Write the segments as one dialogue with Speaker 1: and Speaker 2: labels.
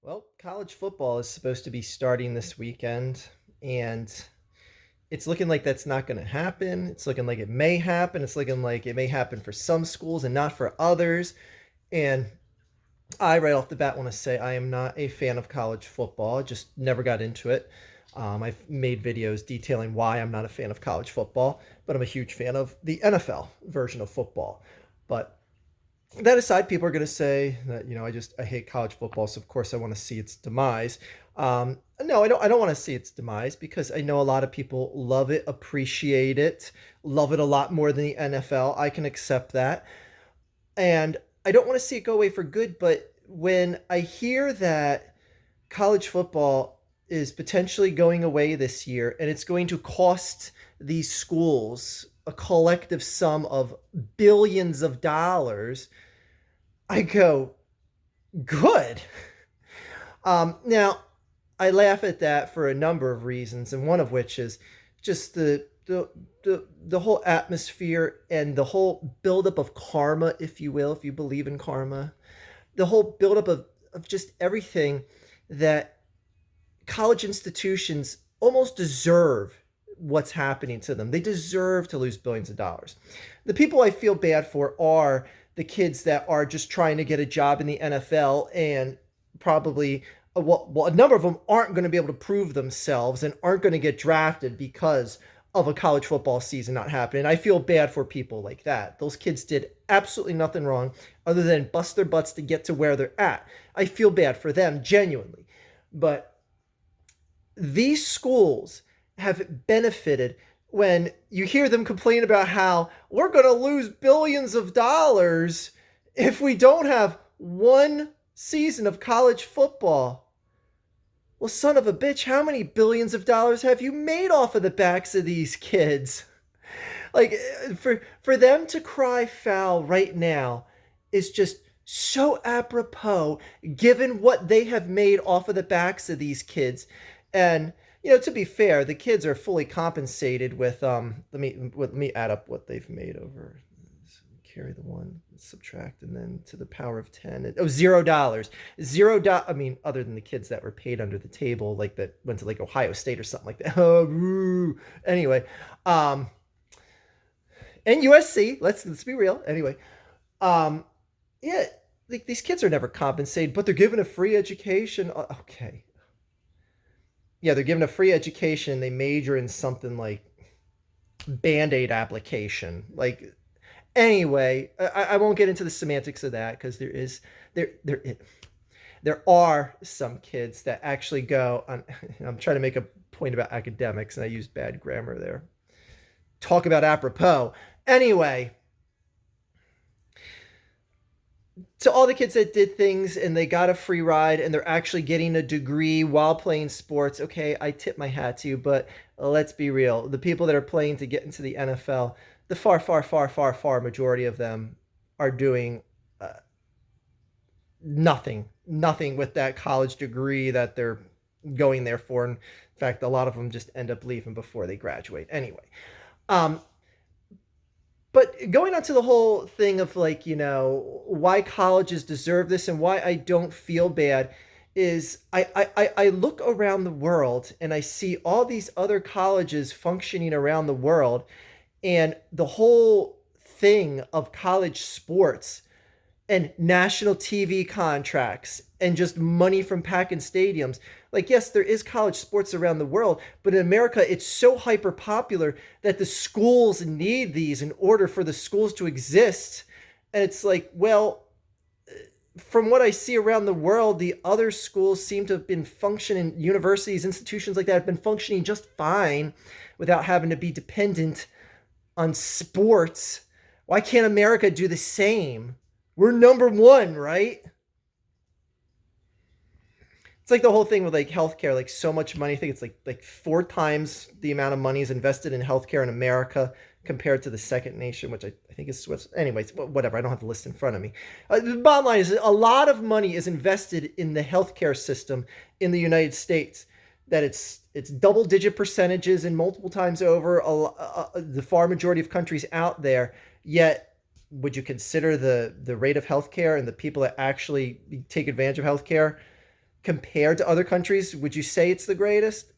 Speaker 1: Well, college football is supposed to be starting this weekend, and it's looking like that's not going to happen. It's looking like it may happen. It's looking like it may happen for some schools and not for others. And I, right off the bat, want to say I am not a fan of college football. I just never got into it. I've made videos detailing why I'm not a fan of college football, but I'm a huge fan of the NFL version of football. But that aside, people are going to say that I hate college football, so of course I want to see its demise. No, I don't. I don't want to see its demise because I know a lot of people love it, appreciate it, love it a lot more than the NFL. I can accept that, and I don't want to see it go away for good. But when I hear that college football is potentially going away this year, and it's going to cost these schools a collective sum of billions of dollars, I go, good. Now, I laugh at that for a number of reasons, and one of which is just the whole atmosphere and the whole buildup of karma, if you will, if you believe in karma, the whole buildup of just everything that college institutions almost deserve what's happening to them. They deserve to lose billions of dollars. The people I feel bad for are the kids that are just trying to get a job in the NFL and probably a number of them aren't going to be able to prove themselves and aren't going to get drafted because of a college football season not happening. I feel bad for people like that. Those kids did absolutely nothing wrong other than bust their butts to get to where they're at. I feel bad for them genuinely. But these schools have benefited when you hear them complain about how we're going to lose billions of dollars if we don't have one season of college football. Well, son of a bitch, how many billions of dollars have you made off of the backs of these kids? Like, for them to cry foul right now is just so apropos given what they have made off of the backs of these kids. And to be fair, the kids are fully compensated with let me add up what they've made over, carry the one, subtract, and then to the power of 10. Oh, $0. $0. I mean, other than the kids that were paid under the table, like that went to like Ohio State or something like that. Oh, anyway, and USC. Let's be real. Anyway, yeah, like these kids are never compensated, but they're given a free education. Okay, yeah, they're given a free education. They major in something like Band-Aid application. Like, anyway, I won't get into the semantics of that because there are some kids that actually go on. I'm trying to make a point about academics, and I use bad grammar there. Talk about apropos. Anyway, to all the kids that did things and they got a free ride and they're actually getting a degree while playing sports, okay, I tip my hat to you. But let's be real. The people that are playing to get into the NFL, the far, far, far, far, far majority of them are doing nothing with that college degree that they're going there for. In fact, a lot of them just end up leaving before they graduate. Anyway, um, but going on to the whole thing of like, why colleges deserve this and why I don't feel bad is I look around the world and I see all these other colleges functioning around the world, and the whole thing of college sports and national TV contracts and just money from packing stadiums. Like, yes, there is college sports around the world, but in America, it's so hyper popular that the schools need these in order for the schools to exist. And it's like, well, from what I see around the world, the other schools seem to have been functioning, universities, institutions like that have been functioning just fine without having to be dependent on sports. Why can't America do the same? We're number one, right? It's like the whole thing with like healthcare, like so much money. I think it's like four times the amount of money is invested in healthcare in America compared to the second nation, which I think is Swiss. Anyways, whatever. I don't have the list in front of me. The bottom line is a lot of money is invested in the healthcare system in the United States. That it's double digit percentages and multiple times over the far majority of countries out there. Yet, would you consider the rate of healthcare and the people that actually take advantage of healthcare compared to other countries, would you say it's the greatest?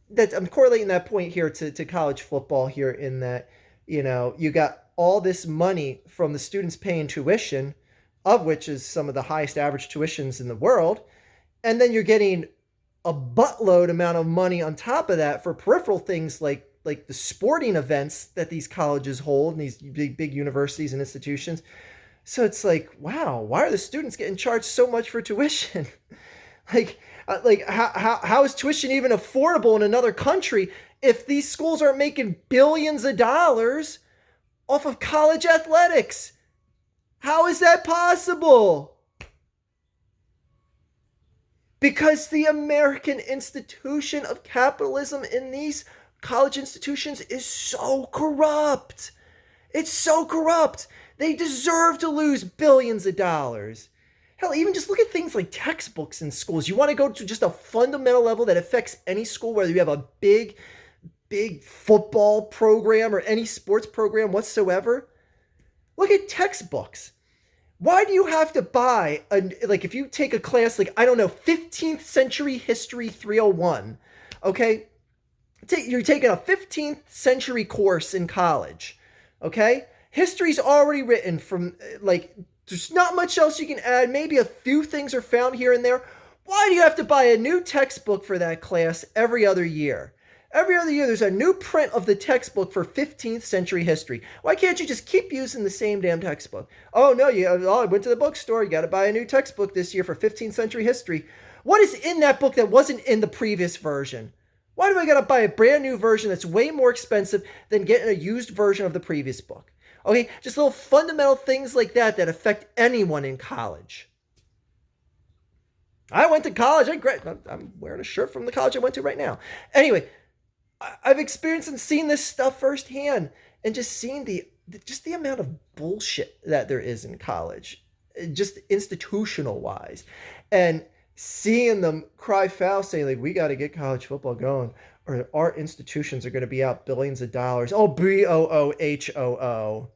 Speaker 1: That I'm correlating that point here to college football here in that, you got all this money from the students paying tuition, of which is some of the highest average tuitions in the world, and then you're getting a buttload amount of money on top of that for peripheral things like the sporting events that these colleges hold and these big universities and institutions. So it's like, wow, why are the students getting charged so much for tuition? How is tuition even affordable in another country if these schools are making billions of dollars off of college athletics? How is that possible? Because the American institution of capitalism in these college institutions is so corrupt. It's so corrupt. They deserve to lose billions of dollars. Hell, even just look at things like textbooks in schools. You want to go to just a fundamental level that affects any school, whether you have a big football program or any sports program whatsoever. Look at textbooks. Why do you have to buy, if you take a class, 15th century history 301, okay? You're taking a 15th century course in college, okay? History's already written from, there's not much else you can add. Maybe a few things are found here and there. Why do you have to buy a new textbook for that class every other year? Every other year, there's a new print of the textbook for 15th century history. Why can't you just keep using the same damn textbook? Oh, no, I went to the bookstore. You got to buy a new textbook this year for 15th century history. What is in that book that wasn't in the previous version? Why do I got to buy a brand new version that's way more expensive than getting a used version of the previous book? Okay, just little fundamental things like that affect anyone in college. I went to college. I'm wearing a shirt from the college I went to right now. Anyway, I've experienced and seen this stuff firsthand, and just seeing the amount of bullshit that there is in college, just institutional wise, and seeing them cry foul saying we got to get college football going or our institutions are going to be out billions of dollars. Oh, BOOHOO.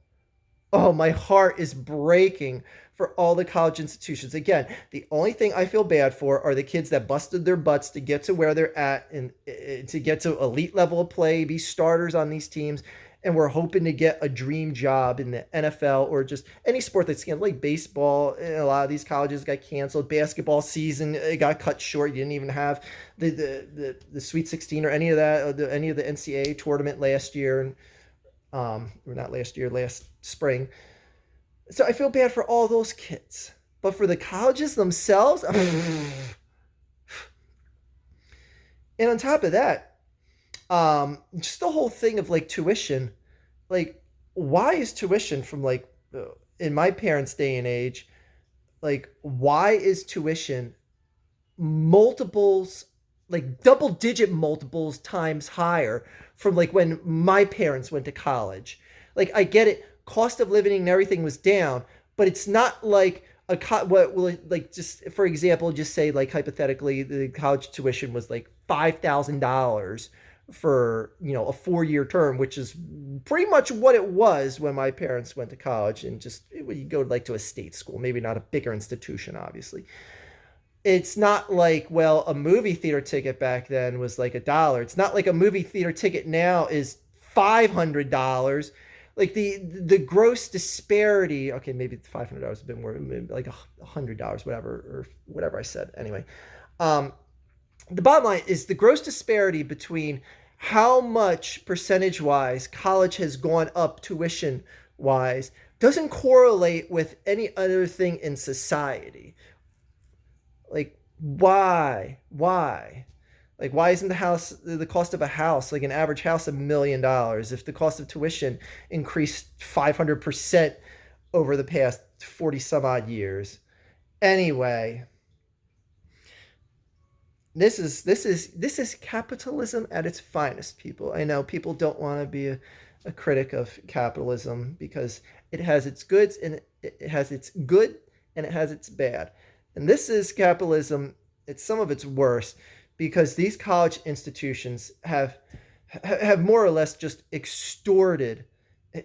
Speaker 1: Oh, my heart is breaking for all the college institutions. Again, the only thing I feel bad for are the kids that busted their butts to get to where they're at and to get to elite level of play, be starters on these teams, and we're hoping to get a dream job in the NFL or just any sport that's like baseball. A lot of these colleges got canceled. Basketball season, it got cut short. You didn't even have the Sweet 16 or any of that, any of the NCAA tournament last year, or not last year, last spring. So I feel bad for all those kids. But for the colleges themselves, and on top of that, just the whole thing of tuition, why is tuition from in my parents' day and age, why is tuition multiples, double digit multiples times higher from when my parents went to college? I get it, cost of living and everything was down, but it's not just for example, just say hypothetically the college tuition was $5,000 for a 4-year term, which is pretty much what it was when my parents went to college, and just you go to a state school, maybe not a bigger institution, obviously. It's not a movie theater ticket back then was $1. It's not like a movie theater ticket now is $500. The gross disparity, okay, maybe $500 a bit more, maybe $100, whatever I said. Anyway, the bottom line is the gross disparity between how much percentage-wise college has gone up tuition-wise doesn't correlate with any other thing in society. Why? Why isn't the cost of a house, an average house, $1 million if the cost of tuition increased 500% over the past 40 some odd years? Anyway, this is capitalism at its finest, people. I know people don't want to be a critic of capitalism because it has its goods and it has its good and it has its bad. And this is capitalism. It's some of its worst, because these college institutions have more or less just extorted. All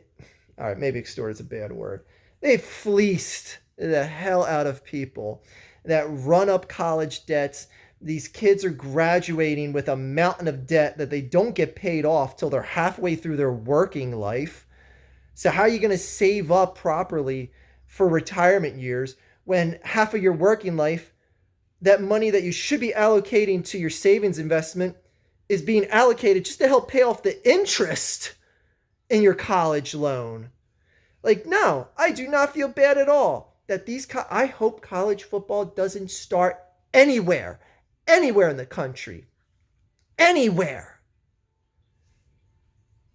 Speaker 1: right, maybe extorted is a bad word. They've fleeced the hell out of people. that run up college debts. These kids are graduating with a mountain of debt that they don't get paid off till they're halfway through their working life. So how are you going to save up properly for retirement years when half of your working life, that money that you should be allocating to your savings investment, is being allocated just to help pay off the interest in your college loan? Like, no, I do not feel bad at all that I hope college football doesn't start anywhere in the country. Anywhere.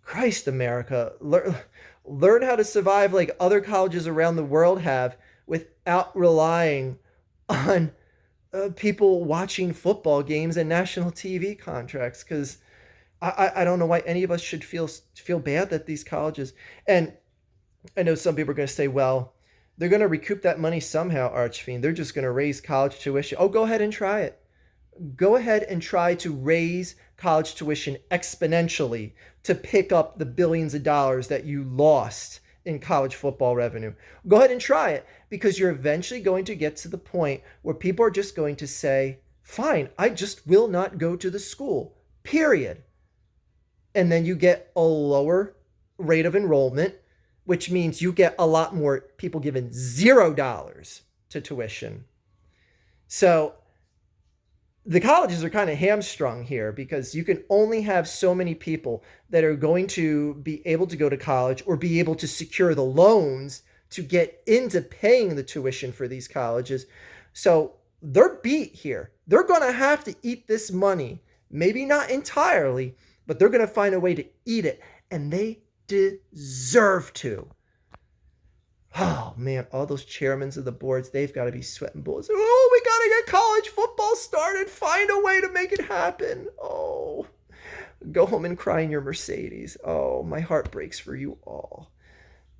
Speaker 1: Christ, America, learn how to survive like other colleges around the world have without relying on people watching football games and national TV contracts. Because I don't know why any of us should feel bad that these colleges, and I know some people are going to say, well, they're going to recoup that money somehow, Archfiend. They're just going to raise college tuition. Oh, go ahead and try it. Go ahead and try to raise college tuition exponentially to pick up the billions of dollars that you lost in college football revenue. Go ahead and try it, because you're eventually going to get to the point where people are just going to say, fine, I just will not go to the school, period. And then you get a lower rate of enrollment, which means you get a lot more people given $0 to tuition. So the colleges are kind of hamstrung here, because you can only have so many people that are going to be able to go to college or be able to secure the loans to get into paying the tuition for these colleges. So they're beat here. They're going to have to eat this money. Maybe not entirely, but they're going to find a way to eat it. And they deserve to. Oh man, all those chairmen of the boards, they've got to be sweating bullets. Oh, we got to get college football started. Find a way to make it happen. Oh, go home and cry in your Mercedes. Oh, my heart breaks for you all.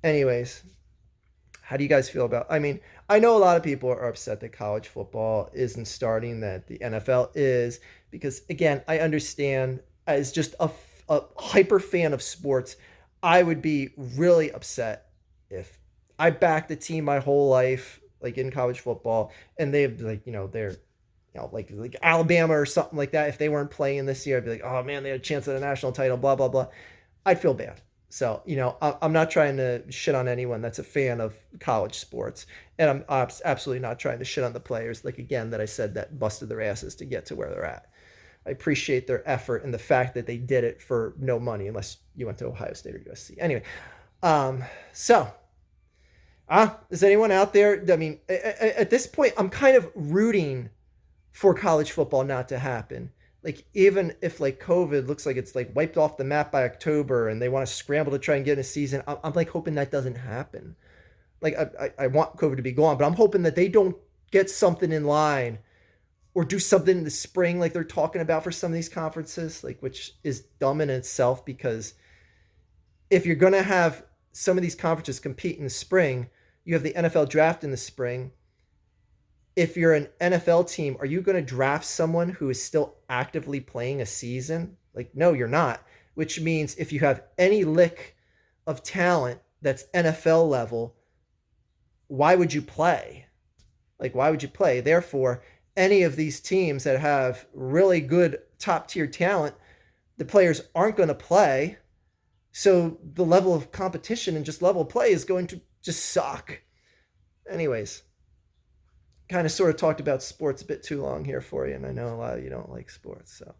Speaker 1: Anyways, how do you guys feel about, I mean, I know a lot of people are upset that college football isn't starting, that the NFL is, because again, I understand, as just a hyper fan of sports, I would be really upset if I backed the team my whole life, like in college football, and they've they're like Alabama or something like that. If they weren't playing this year, I'd be like, oh man, they had a chance at a national title, blah, blah, blah. I'd feel bad. So, I'm not trying to shit on anyone that's a fan of college sports. And I'm absolutely not trying to shit on the players, like, again, that I said that busted their asses to get to where they're at. I appreciate their effort and the fact that they did it for no money, unless you went to Ohio State or USC. Anyway, is anyone out there? I mean, at this point, I'm kind of rooting for college football not to happen. Like, even if like COVID looks like it's like wiped off the map by October and they want to scramble to try and get in a season, I'm like hoping that doesn't happen. Like, I want COVID to be gone, but I'm hoping that they don't get something in line or do something in the spring like they're talking about for some of these conferences, like, which is dumb in itself, because if you're going to have some of these conferences compete in the spring, you have the NFL draft in the spring. If you're an NFL team, are you going to draft someone who is still actively playing a season? Like, no, you're not. Which means if you have any lick of talent that's NFL level, why would you play? Like, why would you play? Therefore, any of these teams that have really good top tier talent, the players aren't going to play. So the level of competition and just level of play is going to just suck. Anyways, kind of sort of talked about sports a bit too long here for you, and I know a lot of you don't like sports, so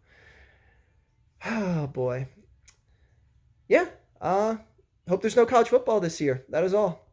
Speaker 1: oh boy. Yeah, hope there's no college football this year. That is all.